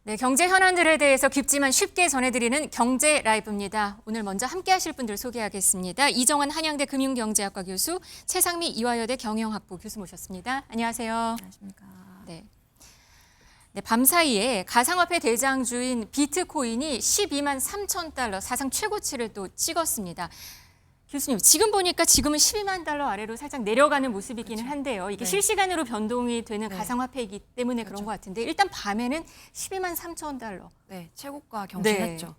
네, 경제 현안들에 대해서 깊지만 쉽게 전해드리는 경제 라이브입니다. 오늘 먼저 함께 하실 분들 소개하겠습니다. 이정환 한양대 금융경제학과 교수, 최상미 이화여대 경영학부 교수 모셨습니다. 안녕하세요. 안녕하십니까. 네. 네, 밤사이에 가상화폐 대장주인 비트코인이 12만 3천 달러 사상 최고치를 또 찍었습니다. 교수님, 지금 보니까 지금은 12만 달러 아래로 살짝 내려가는 모습이기는 그렇죠. 한데요. 이게 네. 실시간으로 변동이 되는 네. 가상화폐이기 때문에 그런 것 같은데 일단 밤에는 12만 3천 달러. 네, 최고가 경신했죠.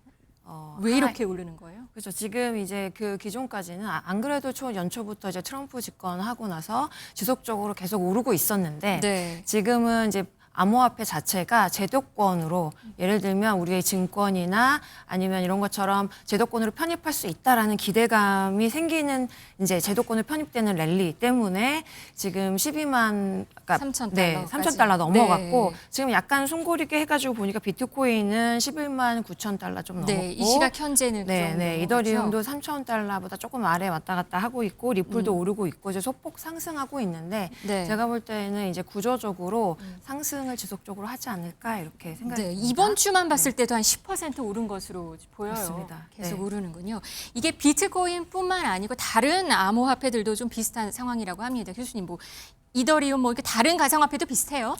왜 이렇게 오르는 거예요? 그렇죠. 지금 이제 그 기존까지는 안 그래도 연초부터 이제 트럼프 집권하고 나서 지속적으로 계속 오르고 있었는데 네. 지금은 이제 암호화폐 자체가 제도권으로 예를 들면 우리의 증권이나 아니면 이런 것처럼 제도권으로 편입할 수 있다라는 기대감이 생기는 이제 제도권을 편입되는 랠리 때문에 지금 12만 3천 네, 달러까지. 3천 달러 넘어갔고 네. 지금 약간 숨고르게 해가지고 보니까 비트코인은 11만 9천 달러 좀 넘었고 네, 이 시각 현재는 그 네, 정도. 네, 이더리움도 3천 달러보다 조금 아래 왔다 갔다 하고 있고 리플도 오르고 있고 이제 소폭 상승하고 있는데 네. 제가 볼 때는 이제 구조적으로 상승을 지속적으로 하지 않을까 이렇게 생각이 네, 듭니다. 이번 주만 봤을 때도 한 10% 오른 것으로 보여요. 그렇습니다. 계속 네. 오르는군요. 이게 비트코인뿐만 아니고 다른 암호화폐들도 좀 비슷한 상황이라고 합니다. 교수님, 뭐 이더리움 뭐 이렇게 다른 가상화폐도 비슷해요?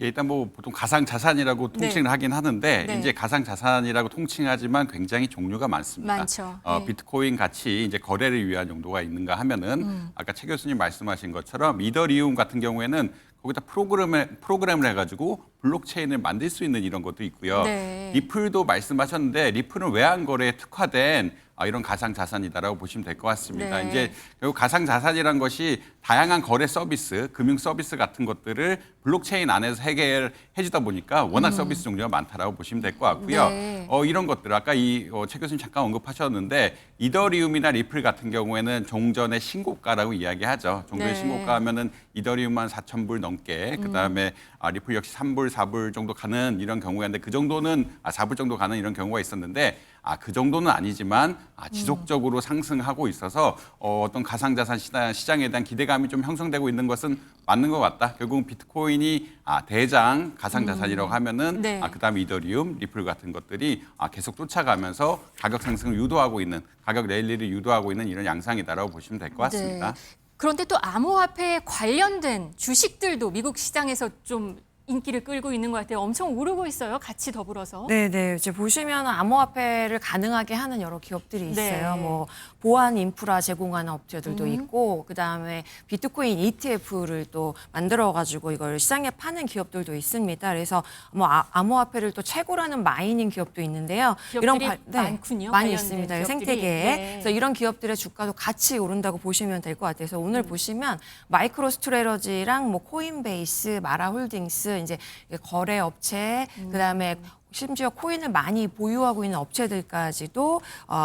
예, 일단 뭐 보통 가상 자산이라고 통칭을 하긴 하는데 네. 이제 가상 자산이라고 통칭하지만 굉장히 종류가 많습니다. 많죠. 네. 비트코인 같이 이제 거래를 위한 용도가 있는가 하면은 아까 최 교수님 말씀하신 것처럼 이더리움 같은 경우에는 거기다 프로그램을 해가지고 블록체인을 만들 수 있는 이런 것도 있고요. 네. 리플도 말씀하셨는데 리플은 외환 거래에 특화된 이런 가상 자산이다라고 보시면 될 것 같습니다. 네. 이제 결국 가상 자산이란 것이 다양한 거래 서비스, 금융 서비스 같은 것들을 블록체인 안에서 해결해 주다 보니까 워낙 서비스 종류가 많다라고 보시면 될 것 같고요. 네. 이런 것들 아까 최 교수님 잠깐 언급하셨는데 이더리움이나 리플 같은 경우에는 종전의 신고가라고 이야기하죠. 종전의 네. 신고가 하면은 이더리움만 4,000불 넘게 그다음에 리플 역시 3불, 4불 정도 가는 이런 경우였는데 그 정도는 4불 정도 가는 이런 경우가 있었는데 그 정도는 아니지만 지속적으로 상승하고 있어서 어떤 가상자산 시장에 대한 기대감이 좀 형성되고 있는 것은 맞는 것 같다. 결국은 비트코인이 대장 가상자산이라고 하면은 네. 그다음에 이더리움, 리플 같은 것들이 계속 쫓아가면서 가격 상승을 유도하고 있는 가격 랠리를 유도하고 있는 이런 양상이다라고 보시면 될 것 같습니다. 네. 그런데 또 암호화폐에 관련된 주식들도 미국 시장에서 좀 인기를 끌고 있는 것 같아요. 엄청 오르고 있어요. 같이 더불어서. 네, 네. 이제 보시면 암호화폐를 가능하게 하는 여러 기업들이 있어요. 네. 뭐 보안 인프라 제공하는 업체들도 있고, 그 다음에 비트코인 ETF를 또 만들어가지고 이걸 시장에 파는 기업들도 있습니다. 그래서 뭐 암호화폐를 또 최고라는 마이닝 기업도 있는데요. 기업들이 많군요. 많이 관련된 있습니다. 기업들이. 생태계에. 네. 그래서 이런 기업들의 주가도 같이 오른다고 보시면 될 것 같아요. 그래서 오늘 보시면 마이크로스트레러지랑 뭐 코인베이스, 마라홀딩스 이제 거래 업체, 그다음에 심지어 코인을 많이 보유하고 있는 업체들까지도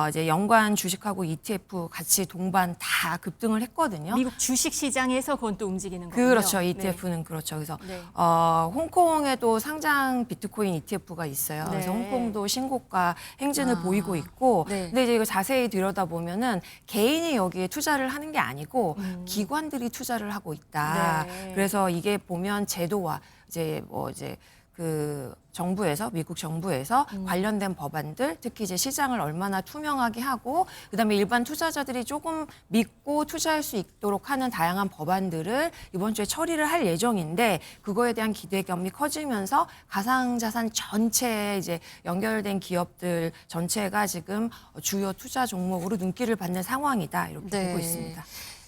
이제 연관 주식하고 ETF 같이 동반 다 급등을 했거든요. 미국 주식 시장에서 그건 또 움직이는 거예요. 그렇죠. ETF는 그렇죠. 그래서 네. 홍콩에도 상장 비트코인 ETF가 있어요. 네. 그래서 홍콩도 신고가 행진을 보이고 있고, 네. 근데 이제 이거 자세히 들여다 보면은 개인이 여기에 투자를 하는 게 아니고 기관들이 투자를 하고 있다. 네. 그래서 이게 보면 제도와 이제 그 정부에서 미국 정부에서 관련된 법안들 특히 이제 시장을 얼마나 투명하게 하고 그다음에 일반 투자자들이 조금 믿고 투자할 수 있도록 하는 다양한 법안들을 이번 주에 처리를 할 예정인데 그거에 대한 기대감이 커지면서 가상자산 전체에 이제 연결된 기업들 전체가 지금 주요 투자 종목으로 눈길을 받는 상황이다 이렇게 네. 보고 있습니다.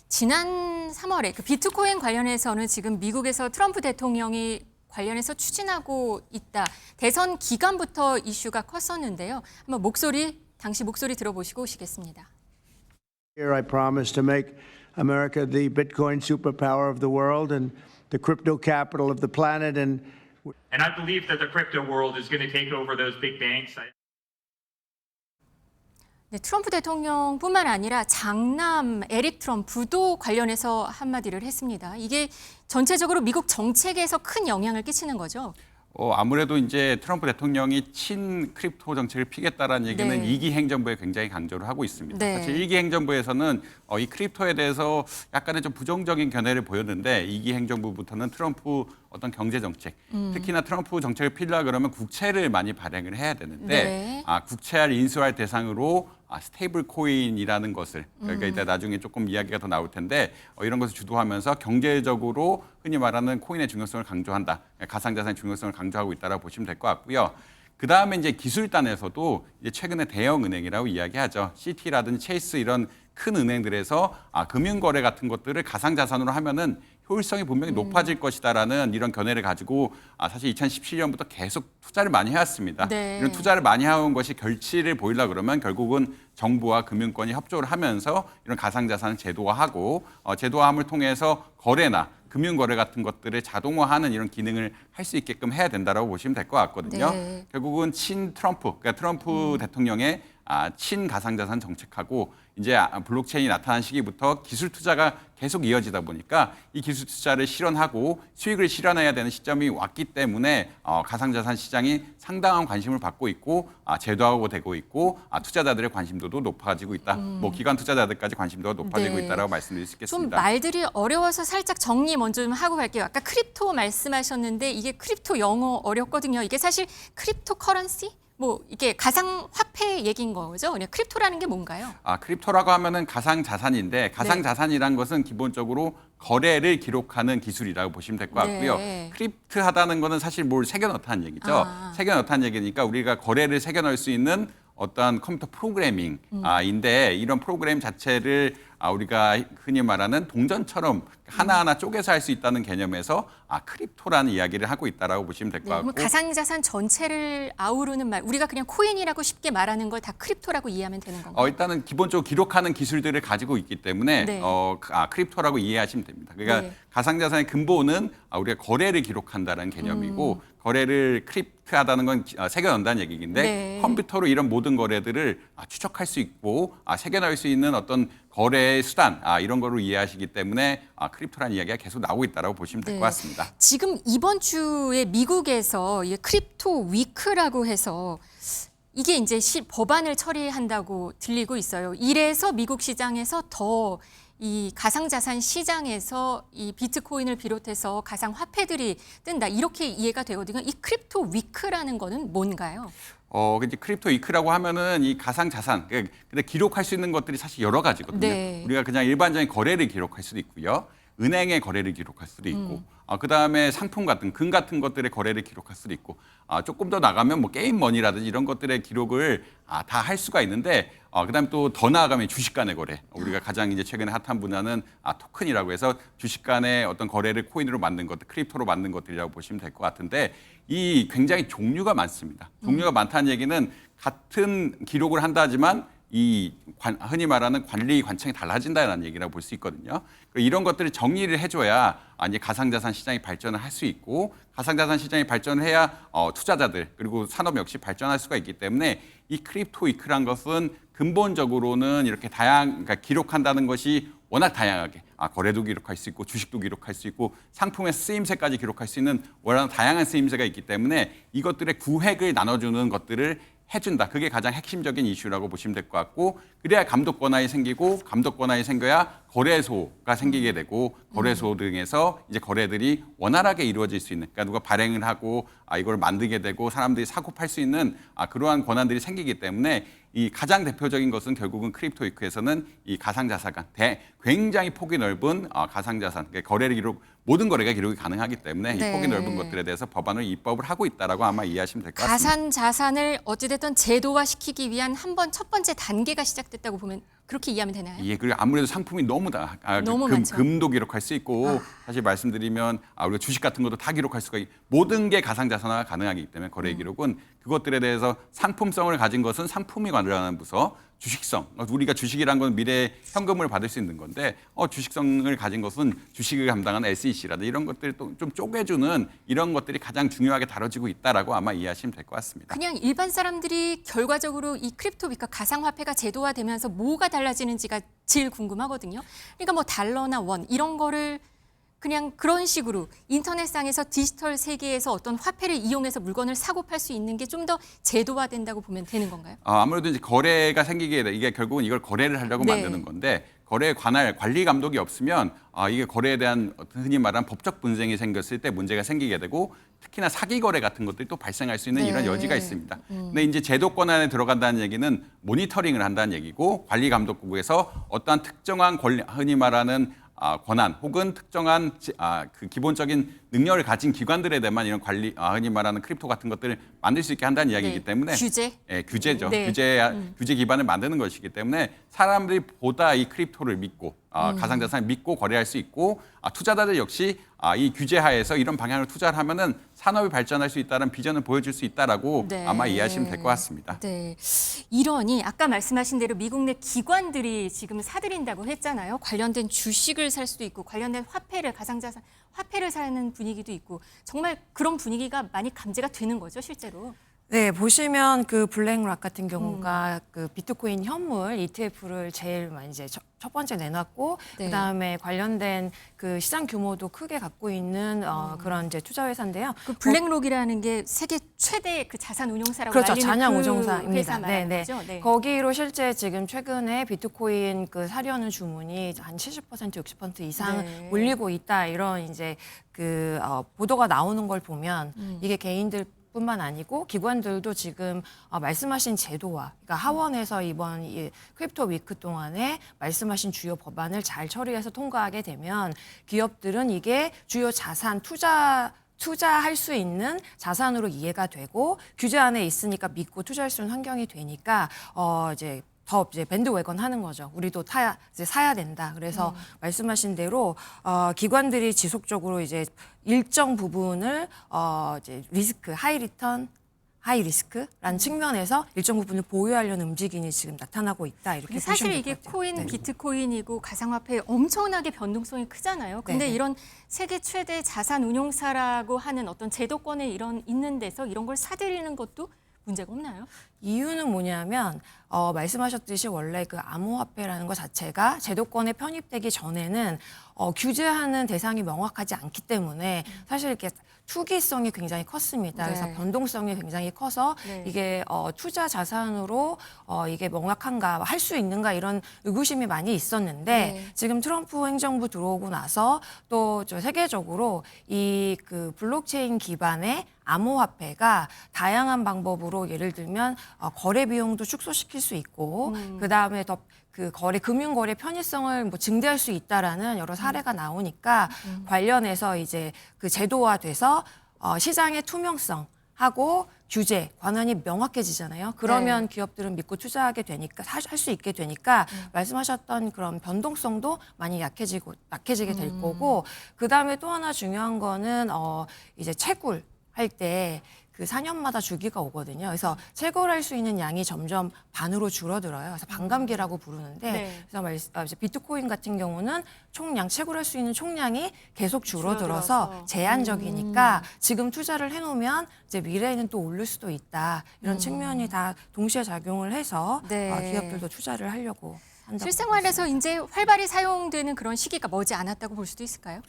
지난 3월에 그 비트코인 관련해서는 지금 미국에서 트럼프 대통령이 관련해서 추진하고 있다. 대선 기간부터 이슈가 컸었는데요. 한번 당시 목소리 들어보시고 오시겠습니다. Here I promise to make America the Bitcoin superpower of the world and the crypto capital of the planet. And I believe that the crypto world is going to take over those big banks. 네, 트럼프 대통령뿐만 아니라 장남 에릭 트럼프도 관련해서 한마디를 했습니다. 이게 전체적으로 미국 정책에서 큰 영향을 끼치는 거죠. 아무래도 이제 트럼프 대통령이 친 크립토 정책을 피겠다라는 얘기는 네. 2기 행정부에 굉장히 강조를 하고 있습니다. 네. 사실 1기 행정부에서는 이 크립토에 대해서 약간의 좀 부정적인 견해를 보였는데 2기 행정부부터는 트럼프 어떤 경제 정책, 특히나 트럼프 정책을 피려고 그러면 국채를 많이 발행을 해야 되는데 네. 국채를 인수할 대상으로 스테이블 코인이라는 것을 그러니까 이따 나중에 조금 이야기가 더 나올 텐데 이런 것을 주도하면서 경제적으로 흔히 말하는 코인의 중요성을 강조한다. 가상자산의 중요성을 강조하고 있다라고 보시면 될 것 같고요. 그 다음에 이제 기술단에서도 이제 최근에 대형 은행이라고 이야기하죠. 시티라든지 체이스 이런 큰 은행들에서 금융거래 같은 것들을 가상자산으로 하면은 효율성이 분명히 높아질 것이다라는 이런 견해를 가지고 사실 2017년부터 계속 투자를 많이 해왔습니다. 네. 이런 투자를 많이 해온 것이 결실을 보이려고 그러면 결국은 정부와 금융권이 협조를 하면서 이런 가상자산을 제도화하고 제도화함을 통해서 거래나 금융거래 같은 것들을 자동화하는 이런 기능을 할 수 있게끔 해야 된다라고 보시면 될 것 같거든요. 네. 결국은 친 트럼프, 그러니까 트럼프 대통령의 친 가상자산 정책하고 이제 블록체인이 나타난 시기부터 기술 투자가 계속 이어지다 보니까 이 기술 투자를 실현하고 수익을 실현해야 되는 시점이 왔기 때문에 가상자산 시장이 상당한 관심을 받고 있고 제도화가 되고 있고 투자자들의 관심도도 높아지고 있다. 뭐 기관 투자자들까지 관심도가 높아지고 네. 있다라고 말씀드릴 수 좀 있겠습니다. 말들이 어려워서 살짝 정리 먼저 좀 하고 갈게요. 아까 크립토 말씀하셨는데 이게 크립토 영어 어렵거든요. 이게 사실 크립토 커런시? 뭐 이게 가상 화폐 얘기인 거죠? 그냥 크립토라는 게 뭔가요? 크립토라고 하면은 가상 자산인데 가상 자산이란 것은 기본적으로 거래를 기록하는 기술이라고 보시면 될 것 같고요. 네. 크립트하다는 거는 사실 뭘 새겨 넣다는 얘기죠. 새겨 넣다는 얘기니까 우리가 거래를 새겨 넣을 수 있는 어떤 컴퓨터 프로그래밍인데 이런 프로그램 자체를 우리가 흔히 말하는 동전처럼 하나하나 쪼개서 할 수 있다는 개념에서 크립토라는 이야기를 하고 있다라고 보시면 될 것 네, 그럼 같고 가상자산 전체를 아우르는 말, 우리가 그냥 코인이라고 쉽게 말하는 걸 다 크립토라고 이해하면 되는 건가요? 일단은 기본적으로 기록하는 기술들을 가지고 있기 때문에 네. 크립토라고 이해하시면 됩니다. 그러니까 네. 가상자산의 근본은 우리가 거래를 기록한다는 개념이고 거래를 크립트하다는 건 새겨 넣는다는 얘기인데 네. 컴퓨터로 이런 모든 거래들을 추적할 수 있고 새겨 넣을 수 있는 어떤 거래의 수단 이런 거로 이해하시기 때문에 크립토라는 이야기가 계속 나오고 있다고 보시면 될 것 네. 같습니다. 지금 이번 주에 미국에서 이 크립토 위크라고 해서 이게 이제 법안을 처리한다고 들리고 있어요. 이래서 미국 시장에서 더 이 가상자산 시장에서 이 비트코인을 비롯해서 가상 화폐들이 뜬다. 이렇게 이해가 되거든요. 이 크립토 위크라는 거는 뭔가요? 이제 크립토 위크라고 하면은 이 가상 자산, 근데 기록할 수 있는 것들이 사실 여러 가지거든요. 네. 우리가 그냥 일반적인 거래를 기록할 수도 있고요. 은행의 거래를 기록할 수도 있고, 그다음에 상품 같은 금 같은 것들의 거래를 기록할 수도 있고, 조금 더 나가면 뭐 게임 머니라든지 이런 것들의 기록을 다 할 수가 있는데, 그다음에 또 더 나아가면 주식 간의 거래. 우리가 가장 이제 최근에 핫한 분야는 토큰이라고 해서 주식 간의 어떤 거래를 코인으로 만든 것들, 크립토로 만든 것들이라고 보시면 될 것 같은데, 이 굉장히 종류가 많습니다. 종류가 많다는 얘기는 같은 기록을 한다 하지만 흔히 말하는 관리 관청이 달라진다는 얘기라고 볼 수 있거든요. 이런 것들을 정리를 해줘야 이제 가상자산 시장이 발전을 할 수 있고 가상자산 시장이 발전을 해야 투자자들 그리고 산업 역시 발전할 수가 있기 때문에 이 크립토 위크란 것은 근본적으로는 이렇게 그러니까 기록한다는 것이 워낙 다양하게 거래도 기록할 수 있고 주식도 기록할 수 있고 상품의 쓰임새까지 기록할 수 있는 워낙 다양한 쓰임새가 있기 때문에 이것들의 구획을 나눠주는 것들을 해준다. 그게 가장 핵심적인 이슈라고 보시면 될 것 같고 그래야 감독 권한이 생기고 감독 권한이 생겨야 거래소가 생기게 되고 거래소 등에서 이제 거래들이 원활하게 이루어질 수 있는 그러니까 누가 발행을 하고 이걸 만들게 되고 사람들이 사고 팔 수 있는 그러한 권한들이 생기기 때문에 이 가장 대표적인 것은 결국은 크립토 위크에서는 이 가상자산 굉장히 폭이 넓은 가상자산 그러니까 거래를 기록 모든 거래가 기록이 가능하기 때문에 네. 이 폭이 넓은 것들에 대해서 법안을 입법을 하고 있다라고 아마 이해하시면 될 것 같습니다. 가상 자산을 어찌됐든 제도화시키기 위한 첫 번째 단계가 시작됐다고 보면 그렇게 이해하면 되나요? 예, 그리고 아무래도 상품이 너무 너무 많죠. 금도 기록할 수 있고 사실 말씀드리면 우리가 주식 같은 것도 다 기록할 수가 모든 게 가상자산화가 가능하기 때문에 거래 기록은 그것들에 대해서 상품성을 가진 것은 상품이 관련한 부서 주식성 우리가 주식이란 건 미래에 현금을 받을 수 있는 건데 주식성을 가진 것은 주식을 담당하는 SEC라든지 이런 것들을 또 좀 쪼개주는 이런 것들이 가장 중요하게 다뤄지고 있다라고 아마 이해하시면 될 것 같습니다. 그냥 일반 사람들이 결과적으로 이 크립토 위크 가상화폐가 제도화되면서 뭐가 달라지는지가 제일 궁금하거든요. 그러니까 뭐 달러나 원 이런 거를 그냥 그런 식으로 인터넷상에서 디지털 세계에서 어떤 화폐를 이용해서 물건을 사고 팔 수 있는 게 좀 더 제도화된다고 보면 되는 건가요? 아무래도 이제 거래가 생기게 돼. 이게 결국은 이걸 거래를 하려고 네. 만드는 건데 거래에 관할 관리 감독이 없으면 이게 거래에 대한 흔히 말하는 법적 분쟁이 생겼을 때 문제가 생기게 되고 특히나 사기 거래 같은 것들이 또 발생할 수 있는 네. 이런 여지가 있습니다. 근데 이제 제도권 안에 들어간다는 얘기는 모니터링을 한다는 얘기고 관리 감독국에서 어떠한 특정한 권리, 흔히 말하는 권한 혹은 특정한 그 기본적인 능력을 가진 기관들에 대한 이런 관리, 흔히 말하는 크립토 같은 것들을 만들 수 있게 한다는 이야기이기 네. 때문에 규제? 예, 규제죠. 네. 규제 기반을 만드는 것이기 때문에 사람들이 보다 이 크립토를 믿고 가상자산을 믿고 거래할 수 있고 투자자들 역시 이 규제 하에서 이런 방향으로 투자를 하면은 산업이 발전할 수 있다는 비전을 보여줄 수 있다라고 네. 아마 이해하시면 될 것 같습니다. 네. 이러니 아까 말씀하신 대로 미국 내 기관들이 지금 사들인다고 했잖아요. 관련된 주식을 살 수도 있고 관련된 화폐를 가상자산 화폐를 사는 분위기도 있고 정말 그런 분위기가 많이 감지가 되는 거죠, 실제로. 네, 보시면 그 블랙락 같은 경우가 그 비트코인 현물 ETF를 제일 많이 이제 첫 번째 내놨고 네. 그다음에 관련된 그 시장 규모도 크게 갖고 있는 그런 이제 투자 회사인데요. 그 블랙록이라는 게 세계 최대 그 자산 운용사라고 그렇죠. 알리는 잔양 그 운용사입니다. 회사 말하는 거죠. 네. 거기로 실제 지금 최근에 비트코인 그 사려는 주문이 한 70% 60% 이상 네. 몰리고 있다 이런 이제 그 보도가 나오는 걸 보면 이게 개인들 뿐만 아니고 기관들도 지금 말씀하신 제도와 그러니까 하원에서 이번 이 크립토 위크 동안에 말씀하신 주요 법안을 잘 처리해서 통과하게 되면 기업들은 이게 주요 자산 투자할 수 있는 자산으로 이해가 되고 규제 안에 있으니까 믿고 투자할 수 있는 환경이 되니까 이제 더 이제 밴드웨건 하는 거죠. 우리도 이제 사야 된다. 그래서 말씀하신 대로 기관들이 지속적으로 이제 일정 부분을 이제 리스크, 하이 리턴, 하이 리스크라는 측면에서 일정 부분을 보유하려는 움직임이 지금 나타나고 있다. 이렇게 보시면 사실 될 이게 것 같아요. 코인, 네. 비트코인이고 가상화폐 엄청나게 변동성이 크잖아요. 근데 네네. 이런 세계 최대 자산 운용사라고 하는 어떤 제도권에 있는 데서 이런 걸 사들이는 것도 문제가 없나요? 이유는 뭐냐면 말씀하셨듯이 원래 그 암호화폐라는 것 자체가 제도권에 편입되기 전에는 규제하는 대상이 명확하지 않기 때문에 사실 이렇게 투기성이 굉장히 컸습니다. 네. 그래서 변동성이 굉장히 커서 네. 이게 투자 자산으로 이게 명확한가 할 수 있는가 이런 의구심이 많이 있었는데 네. 지금 트럼프 행정부 들어오고 나서 또 저 세계적으로 이 그 블록체인 기반의 암호화폐가 다양한 방법으로 예를 들면 거래 비용도 축소시킬 수 있고 그다음에 더 그 금융 거래 편의성을 뭐 증대할 수 있다라는 여러 사례가 나오니까 관련해서 이제 그 제도화돼서 시장의 투명성하고 규제, 관한이 명확해지잖아요. 그러면 기업들은 믿고 투자하게 되니까 할 수 있게 되니까 말씀하셨던 그런 변동성도 많이 약해지게 될 거고 그다음에 또 하나 중요한 거는 이제 채굴 할 때 그 4년마다 주기가 오거든요. 그래서 채굴할 수 있는 양이 점점 반으로 줄어들어요. 그래서 반감기라고 부르는데 네. 그래서 이제 비트코인 같은 경우는 총량 채굴할 수 있는 총량이 계속 줄어들어서 줄어들어서. 제한적이니까 지금 투자를 해놓으면 이제 미래에는 또 오를 수도 있다. 이런 측면이 다 동시에 작용을 해서 네. 기업들도 투자를 하려고 한다고 실생활에서 이제 활발히 사용되는 그런 시기가 머지 않았다고 볼 수도 있을까요?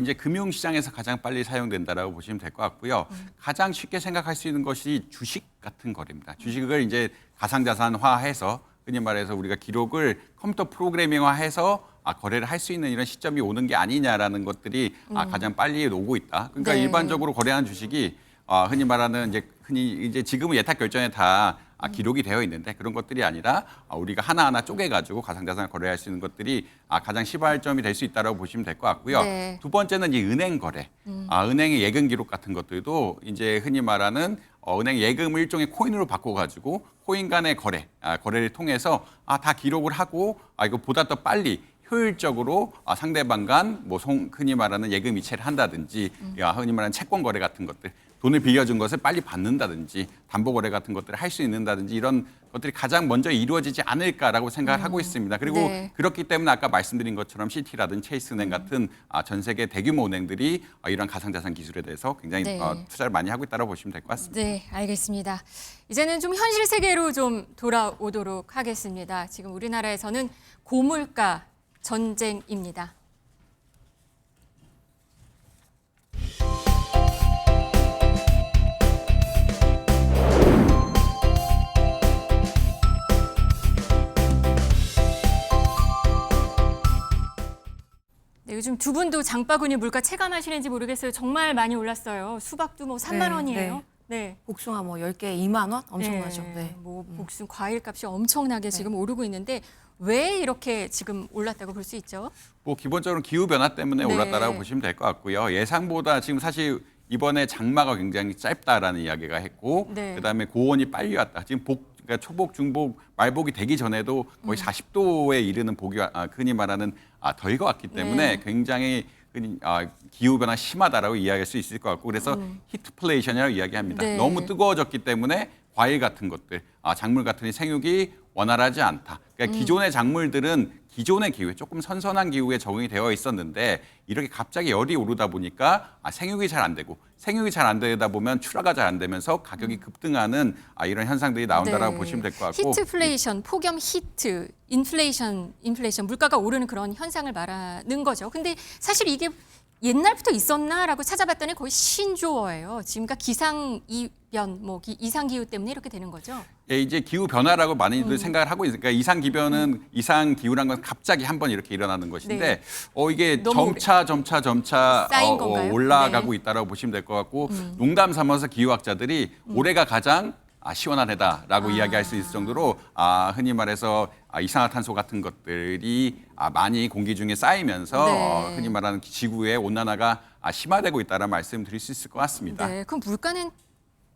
이제 금융시장에서 가장 빨리 사용된다라고 보시면 될 것 같고요. 가장 쉽게 생각할 수 있는 것이 주식 같은 거래입니다. 주식을 이제 가상자산화해서 흔히 말해서 우리가 기록을 컴퓨터 프로그래밍화해서 거래를 할 수 있는 이런 시점이 오는 게 아니냐라는 것들이 가장 빨리 오고 있다. 그러니까 네. 일반적으로 거래하는 주식이 흔히 말하는 이제 지금은 예탁 결정에 다 기록이 되어 있는데 그런 것들이 아니라 우리가 하나하나 쪼개가지고 가상자산을 거래할 수 있는 것들이 가장 시발점이 될 수 있다고 보시면 될 것 같고요. 네. 두 번째는 이 은행 거래, 은행의 예금 기록 같은 것들도 이제 흔히 말하는 은행 예금을 일종의 코인으로 바꿔가지고 코인 간의 거래를 통해서 다 기록을 하고 이거 보다 더 빨리 효율적으로 상대방 간 흔히 말하는 예금 이체를 한다든지 흔히 말하는 채권 거래 같은 것들 돈을 빌려준 것을 빨리 받는다든지 담보 거래 같은 것들을 할 수 있는다든지 이런 것들이 가장 먼저 이루어지지 않을까라고 생각을 하고 있습니다. 그리고 네. 그렇기 때문에 아까 말씀드린 것처럼 시티라든지 체이스은행 같은 전 세계 대규모 은행들이 이런 가상자산 기술에 대해서 굉장히 네. 투자를 많이 하고 있다고 보시면 될 것 같습니다. 네, 알겠습니다. 이제는 좀 현실 세계로 좀 돌아오도록 하겠습니다. 지금 우리나라에서는 고물가 전쟁입니다. 요즘 두 분도 장바구니 물가 체감하시는지 모르겠어요. 정말 많이 올랐어요. 수박도 뭐 3만 원이에요. 네. 복숭아 뭐 10개 2만 원? 엄청나죠. 네. 뭐 복숭 과일 값이 엄청나게 지금 오르고 있는데 왜 이렇게 지금 올랐다고 볼 수 있죠? 뭐 기본적으로 기후 변화 때문에 네. 올랐다라고 보시면 될 것 같고요. 예상보다 지금 사실 이번에 장마가 굉장히 짧다라는 이야기가 했고, 네. 그다음에 고온이 빨리 왔다. 지금 그러니까 초복, 중복, 말복이 되기 전에도 거의 40도에 이르는 복이 흔히 말하는 더위가 왔기 때문에 네. 굉장히 기후 변화 심하다라고 이야기할 수 있을 것 같고, 그래서 히트플레이션이라고 이야기합니다. 네. 너무 뜨거워졌기 때문에 과일 같은 것들, 작물 같은 생육이 원활하지 않다. 그러니까 기존의 작물들은 기존의 기후에 조금 선선한 기후에 적응이 되어 있었는데 이렇게 갑자기 열이 오르다 보니까 생육이 잘 안 되고 생육이 잘 안 되다 보면 출하가 잘 안 되면서 가격이 급등하는 이런 현상들이 나온다라고 보시면 될 것 같고. 히트플레이션, 폭염 히트, 인플레이션, 물가가 오르는 그런 현상을 말하는 거죠. 근데 사실 이게 옛날부터 있었나라고 찾아봤더니 거의 신조어예요. 지금까 기상이변, 뭐 이상기후 때문에 이렇게 되는 거죠. 예, 이제 기후 변화라고 많이들 생각을 하고 있으니까 이상기변은 이상기후란 건 갑자기 한번 이렇게 일어나는 것인데 네. 이게 너무 점차 쌓인 건가요? 올라가고 네. 있다라고 보시면 될 것 같고 농담 삼아서 기후학자들이 올해가 가장 시원한 해다라고 이야기할 수 있을 정도로 흔히 말해서 이산화탄소 같은 것들이 많이 공기 중에 쌓이면서 네. 흔히 말하는 지구의 온난화가 심화되고 있다는 말씀 드릴 수 있을 것 같습니다. 네, 그럼 물가는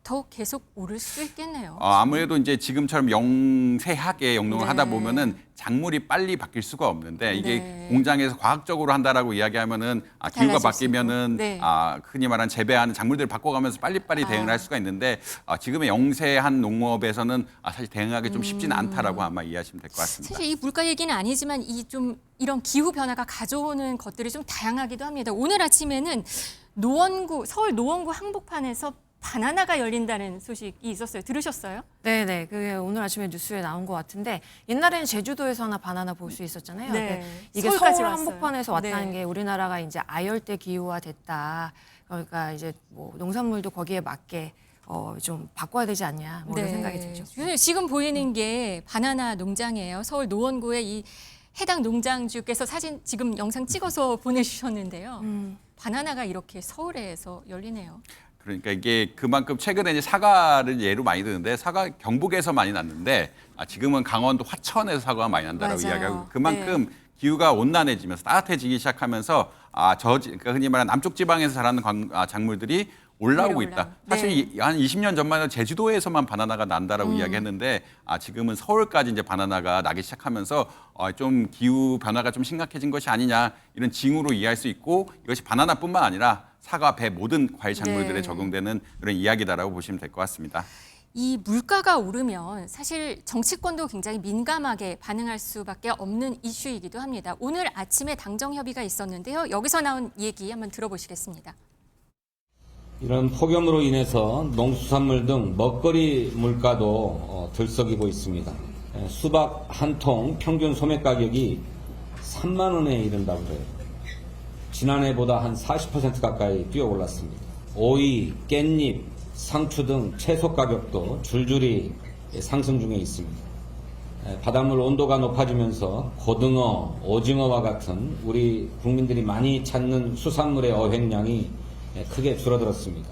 더 계속 오를 수 있겠네요. 아무래도 이제 지금처럼 영세하게 영농을 네. 하다 보면은 작물이 빨리 바뀔 수가 없는데 이게 네. 공장에서 과학적으로 한다라고 이야기하면은 기후가 달라질 바뀌면은 수 있고. 네. 흔히 말하는 재배하는 작물들을 바꿔가면서 빨리빨리 대응을 할 수가 있는데 지금의 영세한 농업에서는 사실 대응하기 좀 쉽지는 않다라고 아마 이해하시면 될 것 같습니다. 사실 이 물가 얘기는 아니지만 이런 기후 변화가 가져오는 것들이 좀 다양하기도 합니다. 오늘 아침에는 서울 노원구 항복판에서 바나나가 열린다는 소식이 있었어요. 들으셨어요? 네네. 그게 오늘 아침에 뉴스에 나온 것 같은데 옛날에는 제주도에서나 바나나 볼 수 있었잖아요. 네. 근데 이게 서울까지 서울 왔어요. 한복판에서 왔다는 네. 게 우리나라가 이제 아열대 기후화 됐다. 그러니까 이제 뭐 농산물도 거기에 맞게 좀 바꿔야 되지 않냐 뭐 이런 생각이 들죠. 지금 보이는 게 바나나 농장이에요. 서울 노원구의 이 해당 농장주께서 사진 지금 영상 찍어서 보내주셨는데요. 바나나가 이렇게 서울에서 열리네요. 그러니까 이게 그만큼 최근에 이제 사과를 예로 많이 드는데 사과 경북에서 많이 났는데 지금은 강원도 화천에서 사과가 많이 난다라고 맞아요. 이야기하고 그만큼 기후가 온난해지면서 따뜻해지기 시작하면서 그러니까 흔히 말하는 남쪽 지방에서 자라는 작물들이 올라오고 위로 있다. 올라오고. 사실 네. 한 20년 전만 해도 제주도에서만 바나나가 난다라고 이야기했는데 지금은 서울까지 이제 바나나가 나기 시작하면서 좀 기후 변화가 좀 심각해진 것이 아니냐 이런 징후로 이해할 수 있고 이것이 바나나뿐만 아니라 사과, 배 모든 과일 작물들에 네. 적용되는 그런 이야기다라고 보시면 될 것 같습니다. 이 물가가 오르면 사실 정치권도 굉장히 민감하게 반응할 수밖에 없는 이슈이기도 합니다. 오늘 아침에 당정 협의가 있었는데요. 여기서 나온 얘기 한번 들어보시겠습니다. 이런 폭염으로 인해서 농수산물 등 먹거리 물가도 들썩이고 있습니다. 수박 한 통 평균 소매 가격이 3만 원에 이른다고 해요. 지난해보다 한 40% 가까이 뛰어 올랐습니다. 오이, 깻잎, 상추 등 채소 가격도 줄줄이 상승 중에 있습니다. 바닷물 온도가 높아지면서 고등어, 오징어와 같은 우리 국민들이 많이 찾는 수산물의 어획량이 크게 줄어들었습니다.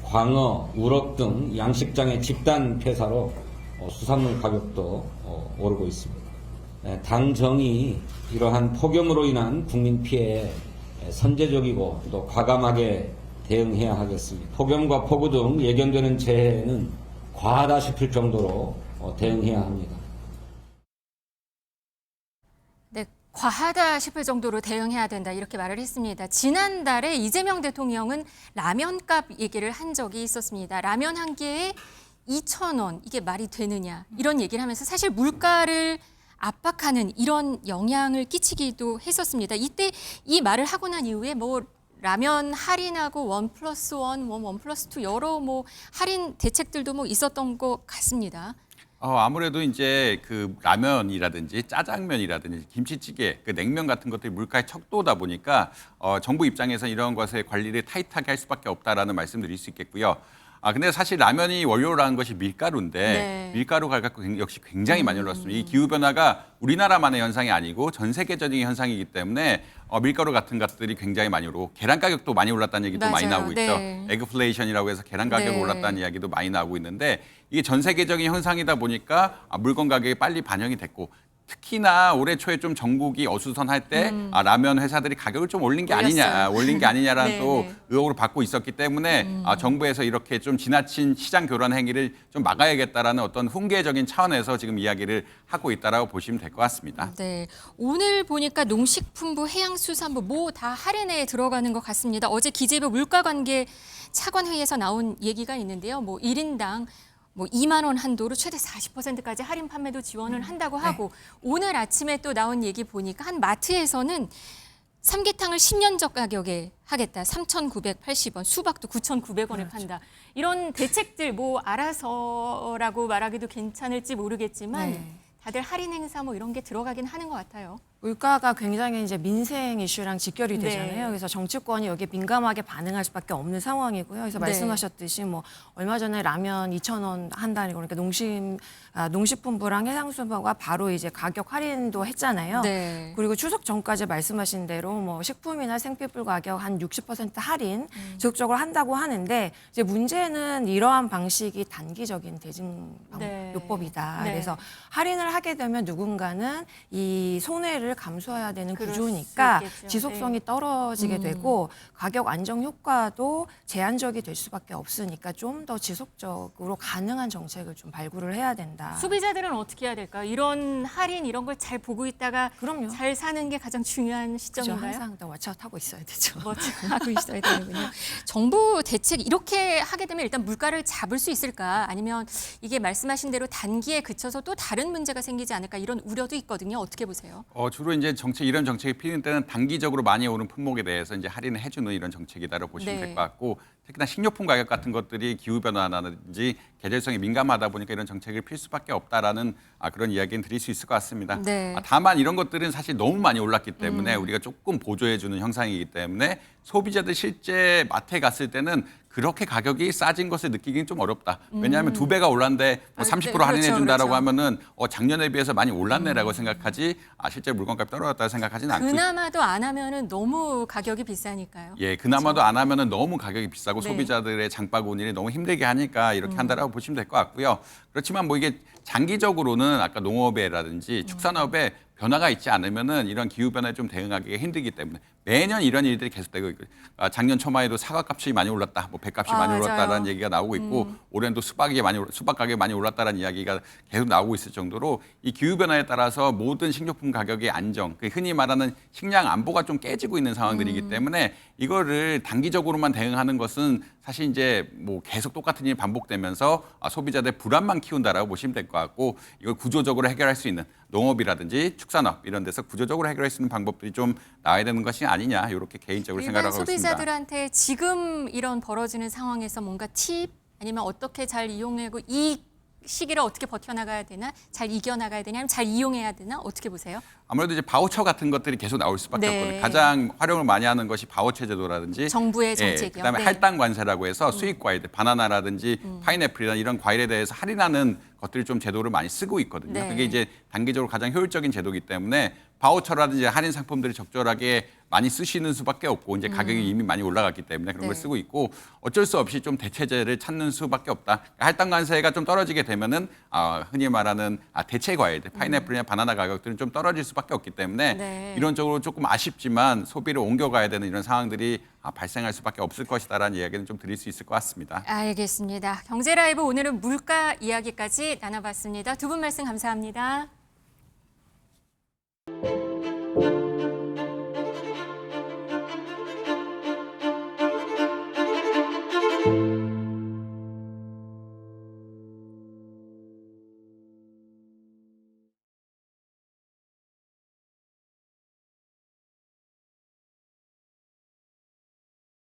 광어, 우럭 등 양식장의 집단 폐사로 수산물 가격도 오르고 있습니다. 당정이 이러한 폭염으로 인한 국민 피해에 선제적이고 또 과감하게 대응해야 하겠습니다. 폭염과 폭우 등 예견되는 재해는 과하다 싶을 정도로 대응해야 합니다. 네, 과하다 싶을 정도로 대응해야 된다 이렇게 말을 했습니다. 지난달에 이재명 대통령은 라면값 얘기를 한 적이 있었습니다. 라면 한 개에 2,000원 이게 말이 되느냐 이런 얘기를 하면서 사실 물가를 압박하는 이런 영향을 끼치기도 했었습니다. 이때 이 말을 하고 난 이후에 뭐 라면 할인하고 1+1, 1+2 여러 뭐 할인 대책들도 뭐 있었던 것 같습니다. 아무래도 이제 그 라면이라든지 짜장면이라든지 김치찌개, 그 냉면 같은 것들이 물가의 척도다 보니까 정부 입장에서 이런 것의 관리를 타이트하게 할 수밖에 없다라는 말씀드릴 수 있겠고요. 근데 사실 라면이 원료로 한 것이 밀가루인데 네. 밀가루 가격 역시 굉장히 많이 올랐습니다. 이 기후 변화가 우리나라만의 현상이 아니고 전 세계적인 현상이기 때문에 밀가루 같은 것들이 굉장히 많이 오르고 계란 가격도 많이 올랐다는 얘기도 많이 맞아요. 나오고 있죠. 네. 에그플레이션이라고 해서 계란 가격이 네. 올랐다는 이야기도 많이 나오고 있는데 이게 전 세계적인 현상이다 보니까 물건 가격이 빨리 반영이 됐고 특히나 올해 초에 좀 전국이 어수선할 때 라면 회사들이 가격을 좀 올린 게 아니냐라는 네, 또 네. 의혹을 받고 있었기 때문에 정부에서 이렇게 좀 지나친 시장 교란 행위를 좀 막아야겠다라는 어떤 훈계적인 차원에서 지금 이야기를 하고 있다라고 보시면 될 것 같습니다. 네, 오늘 보니까 농식품부, 해양수산부 뭐 다 할인에 들어가는 것 같습니다. 어제 기재부 물가관계 차관회의에서 나온 얘기가 있는데요. 뭐 1인당 뭐 2만 원 한도로 최대 40%까지 할인 판매도 지원을 한다고 하고 오늘 아침에 또 나온 얘기 보니까 한 마트에서는 삼계탕을 10년 전 가격에 하겠다. 3,980원, 수박도 9,900원에 판다. 이런 대책들 뭐 알아서라고 말하기도 괜찮을지 모르겠지만 네. 다들 할인 행사 뭐 이런 게 들어가긴 하는 것 같아요. 물가가 굉장히 이제 민생 이슈랑 직결이 네. 되잖아요. 그래서 정치권이 여기에 민감하게 반응할 수밖에 없는 상황이고요. 그래서 네. 말씀하셨듯이 뭐 얼마 전에 라면 2,000원 한다니 그러니까 농식품부랑 해상수부가 바로 이제 가격 할인도 했잖아요. 네. 그리고 추석 전까지 말씀하신 대로 뭐 식품이나 생필품 가격 한 60% 할인 지속적으로 한다고 하는데 이제 문제는 이러한 방식이 단기적인 대증요법이다. 네. 그래서 할인을 하게 되면 누군가는 이 손해를 감수해야 되는 그럴 구조니까 수 있겠죠. 지속성이 떨어지게 되고 가격 안정 효과도 제한적이 될 수밖에 없으니까 좀 더 지속적으로 가능한 정책을 좀 발굴을 해야 된다. 소비자들은 어떻게 해야 될까요? 이런 할인 이런 걸 잘 보고 있다가 그럼요. 잘 사는 게 가장 중요한 그죠? 시점인가요? 항상 더 왓츠아웃하고 있어야 되죠. 하고 있어야 되는군요. 정부 대책 이렇게 하게 되면 일단 물가를 잡을 수 있을까? 아니면 이게 말씀하신 대로 단기에 그쳐서 또 다른 문제가 생기지 않을까? 이런 우려도 있거든요. 어떻게 보세요? 주로 이제 이런 정책이 필요할 때는 단기적으로 많이 오른 품목에 대해서 이제 할인을 해주는 이런 정책이다라고 보시면 네. 될 것 같고 특히나 식료품 가격 같은 것들이 기후 변화라든지 계절성에 민감하다 보니까 이런 정책을 필 수밖에 없다라는 그런 이야기는 드릴 수 있을 것 같습니다. 네. 다만 이런 것들은 사실 너무 많이 올랐기 때문에 우리가 조금 보조해주는 형상이기 때문에 소비자들 실제 마트에 갔을 때는 그렇게 가격이 싸진 것을 느끼기는 좀 어렵다. 왜냐하면 2배가 올랐는데 뭐 30% 그렇죠, 할인해 준다라고 그렇죠. 하면은 작년에 비해서 많이 올랐네라고 생각하지 실제 물건값이 떨어졌다고 생각하지는 않고 그나마도 안 하면은 너무 가격이 비싸니까요. 예, 그나마도 안 하면은 너무 가격이 비싸고 네. 소비자들의 장바구니를 너무 힘들게 하니까 이렇게 한다라고 보시면 될 것 같고요. 그렇지만 뭐 이게 장기적으로는 아까 농업에라든지 축산업에 변화가 있지 않으면은 이런 기후 변화에 좀 대응하기가 힘들기 때문에 매년 이런 일들이 계속되고 있고 작년 초마에도 사과값이 많이 올랐다, 뭐 배값이 많이 맞아요. 올랐다라는 얘기가 나오고 있고 올해는 또 수박 가격이 많이 올랐다라는 이야기가 계속 나오고 있을 정도로 이 기후 변화에 따라서 모든 식료품 가격의 안정, 흔히 말하는 식량 안보가 좀 깨지고 있는 상황들이기 때문에 이거를 단기적으로만 대응하는 것은 사실 이제 뭐 계속 똑같은 일이 반복되면서 소비자들의 불안만 키운다라고 보시면 될 것 같고 이걸 구조적으로 해결할 수 있는 농업이라든지 축산업 이런 데서 구조적으로 해결할 수 있는 방법들이 좀 나와야 되는 것이 아니냐 이렇게 개인적으로 일반 생각하고 있습니다. 소비자들한테 지금 이런 벌어지는 상황에서 뭔가 팁 아니면 어떻게 잘 이용하고 이 시기를 어떻게 버텨나가야 되나? 잘 이겨나가야 되냐? 아니면 잘 이용해야 되나? 어떻게 보세요? 아무래도 이제 바우처 같은 것들이 계속 나올 수밖에 네. 없거든요. 가장 활용을 많이 하는 것이 바우처 제도라든지 정부의 정책이요. 그다음에 네. 할당 관세라고 해서 수입 과일, 바나나라든지 파인애플이나 이런 과일에 대해서 할인하는 것들이 좀 제도를 많이 쓰고 있거든요. 네. 그게 이제 단기적으로 가장 효율적인 제도이기 때문에 바우처라든지 할인 상품들이 적절하게 많이 쓰시는 수밖에 없고 이제 가격이 이미 많이 올라갔기 때문에 그런 걸 네. 쓰고 있고 어쩔 수 없이 좀 대체제를 찾는 수밖에 없다. 할당 관세가 좀 떨어지게 되면은 흔히 말하는 대체 과일들, 파인애플이나 바나나 가격들은 좀 떨어질 수밖에 없기 때문에 네. 이런 쪽으로 조금 아쉽지만 소비를 옮겨가야 되는 이런 상황들이 발생할 수밖에 없을 것이다라는 이야기는 좀 드릴 수 있을 것 같습니다. 알겠습니다. 경제라이브 오늘은 물가 이야기까지 나눠봤습니다. 두 분 말씀 감사합니다.